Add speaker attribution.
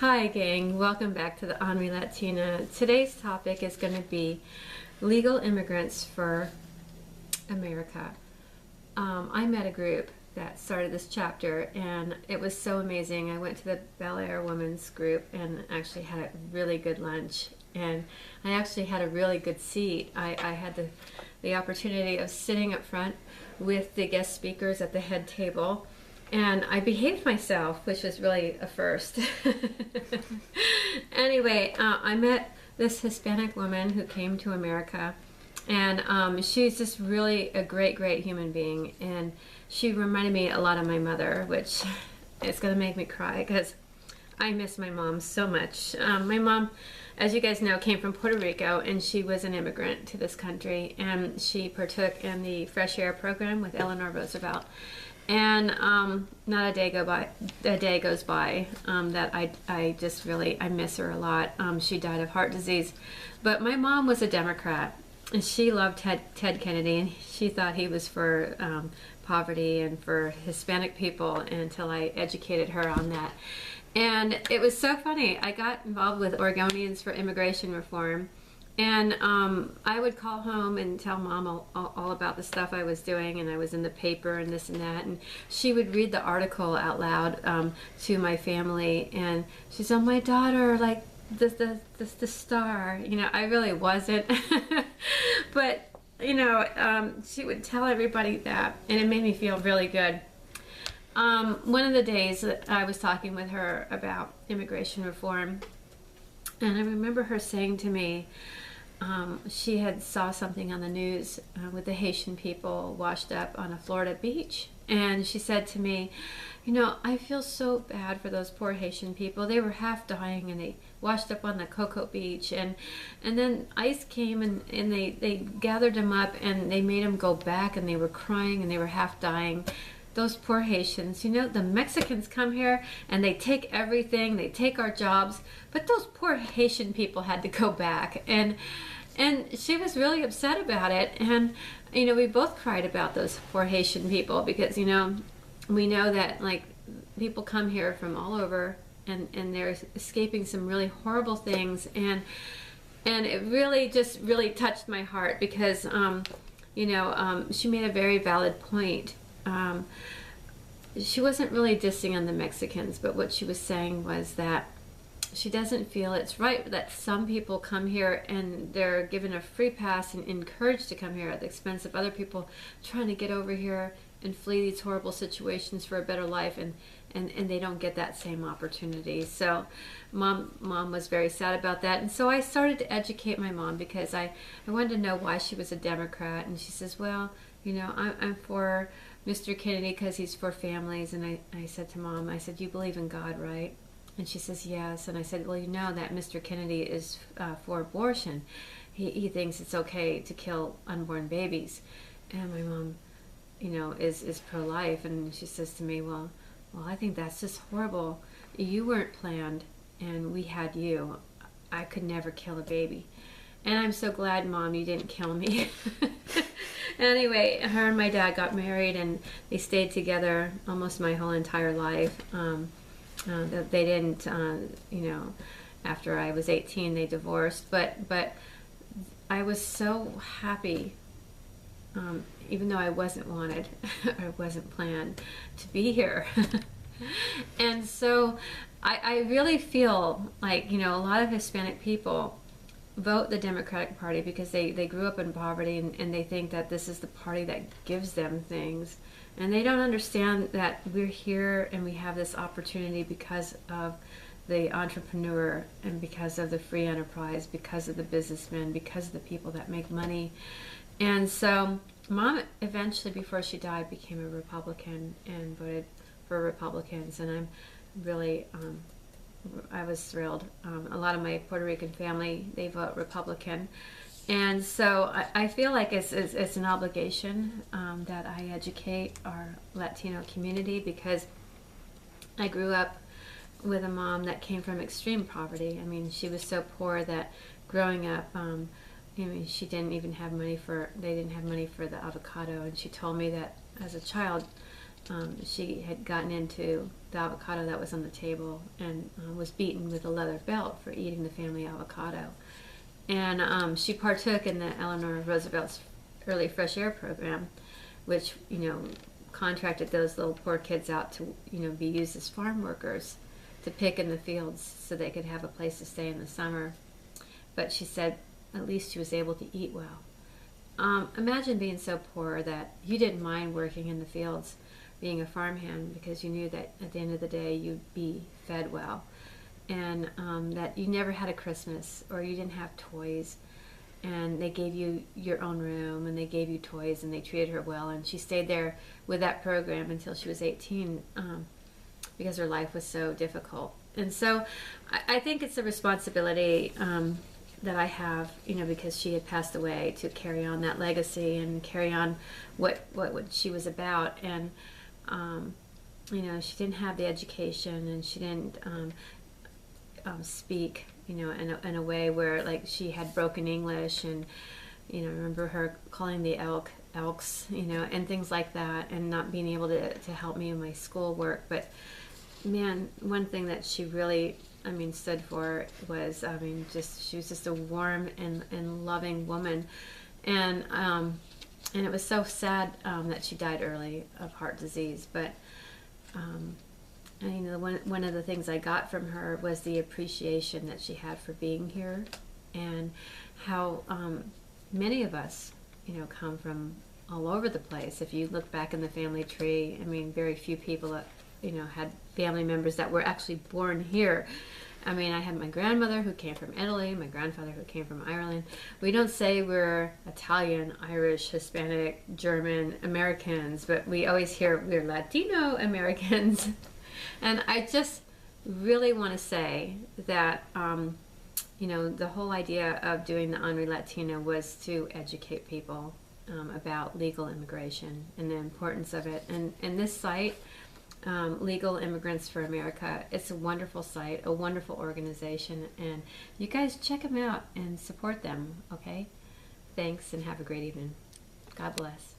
Speaker 1: Hi gang, welcome back to the Only Latina. Today's topic is going to be legal immigrants for America. I met a group that started this chapter and it was so amazing. I went to the Bel Air Women's group and actually had a really good lunch, and I actually had a really good seat. I had the opportunity of sitting up front with the guest speakers at the head table. And I behaved myself, which was really a first. Anyway, I met this Hispanic woman who came to America, and she's just really a great human being. And she reminded me a lot of my mother, which is going to make me cry because I miss my mom so much. My mom, as you guys know, came from Puerto Rico, and she was an immigrant to this country, and she partook in the Fresh Air program with Eleanor Roosevelt. And not a day goes by that I just really, I miss her a lot. She died of heart disease, but my mom was a Democrat, and she loved Ted Kennedy, and she thought he was for poverty and for Hispanic people, until I educated her on that. And it was so funny. I got involved with Oregonians for Immigration Reform. And I would call home and tell Mom all about the stuff I was doing, and I was in the paper and this and that, and she would read the article out loud to my family, and she said, "Oh, my daughter, like the star." You know, I really wasn't, but you know, she would tell everybody that, and it made me feel really good. One of the days that I was talking with her about immigration reform, and I remember her saying to me, she had saw something on the news with the Haitian people washed up on a Florida beach. And she said to me, "You know, I feel so bad for those poor Haitian people. They were half dying, and they washed up on the Cocoa Beach. And then ICE came, and they gathered them up, and they made them go back, and they were crying, and they were half dying. Those poor Haitians, you know, the Mexicans come here and they take everything, they take our jobs, but those poor Haitian people had to go back." And she was really upset about it. And, you know, we both cried about those poor Haitian people because, you know, we know that, like, people come here from all over, and they're escaping some really horrible things. And it really just really touched my heart because, you know, she made a very valid point. She wasn't really dissing on the Mexicans, but what she was saying was that she doesn't feel it's right that some people come here and they're given a free pass and encouraged to come here at the expense of other people trying to get over here and flee these horrible situations for a better life, and they don't get that same opportunity. So mom was very sad about that, and so I started to educate my mom because I wanted to know why she was a Democrat. And she says, "Well, you know, I'm for Mr. Kennedy because he's for families." And I said to Mom, I said, "You believe in God, right?" And she says, "Yes." And I said, "Well, you know that Mr. Kennedy is for abortion. He thinks it's okay to kill unborn babies." And my mom, you know, is pro-life. And she says to me, well, I think that's just horrible. You weren't planned, and we had you. I could never kill a baby. And I'm so glad, Mom, you didn't kill me." Anyway, her and my dad got married, and they stayed together almost my whole entire life. They didn't, you know, after I was 18, they divorced. But I was so happy, even though I wasn't wanted, I wasn't planned to be here. And so I really feel like, you know, a lot of Hispanic people vote the Democratic Party because they grew up in poverty, and they think that this is the party that gives them things. And they don't understand that we're here and we have this opportunity because of the entrepreneur, and because of the free enterprise, because of the businessmen, because of the people that make money. And so Mom eventually, before she died, became a Republican and voted for Republicans. And I'm really, I was thrilled. A lot of my Puerto Rican family, they vote Republican. And so I feel like it's an obligation that I educate our Latino community, because I grew up with a mom that came from extreme poverty. I mean, she was so poor that growing up, I mean, she didn't even have money they didn't have money for the avocado. And she told me that as a child, she had gotten into the avocado that was on the table, and was beaten with a leather belt for eating the family avocado. And she partook in the Eleanor Roosevelt's Early Fresh Air program, which, contracted those little poor kids out to, be used as farm workers to pick in the fields so they could have a place to stay in the summer. But she said at least she was able to eat well. Imagine being so poor that you didn't mind working in the fields, being a farmhand, because you knew that at the end of the day you'd be fed well, and that you never had a Christmas, or you didn't have toys, and they gave you your own room, and they gave you toys, and they treated her well, and she stayed there with that program until she was 18, because her life was so difficult. And so I think it's a responsibility that I have, because she had passed away, to carry on that legacy and carry on what she was about. And she didn't have the education, and she didn't speak, in a way where, like, she had broken English, and I remember her calling the elks, and things like that, and not being able to help me in my schoolwork. But man, one thing that she really, stood for was, she was just a warm and loving woman. And it was so sad that she died early of heart disease. But one of the things I got from her was the appreciation that she had for being here, and how many of us, come from all over the place. If you look back in the family tree, very few people, had family members that were actually born here. I had my grandmother who came from Italy, my grandfather who came from Ireland. We don't say we're Italian, Irish, Hispanic, German Americans, but we always hear we're Latino Americans. And I just really want to say that, the whole idea of doing the Honorary Latina was to educate people about legal immigration and the importance of it. And this site, Legal Immigrants for America, it's a wonderful site, a wonderful organization, and you guys check them out and support them, okay? Thanks, and have a great evening. God bless.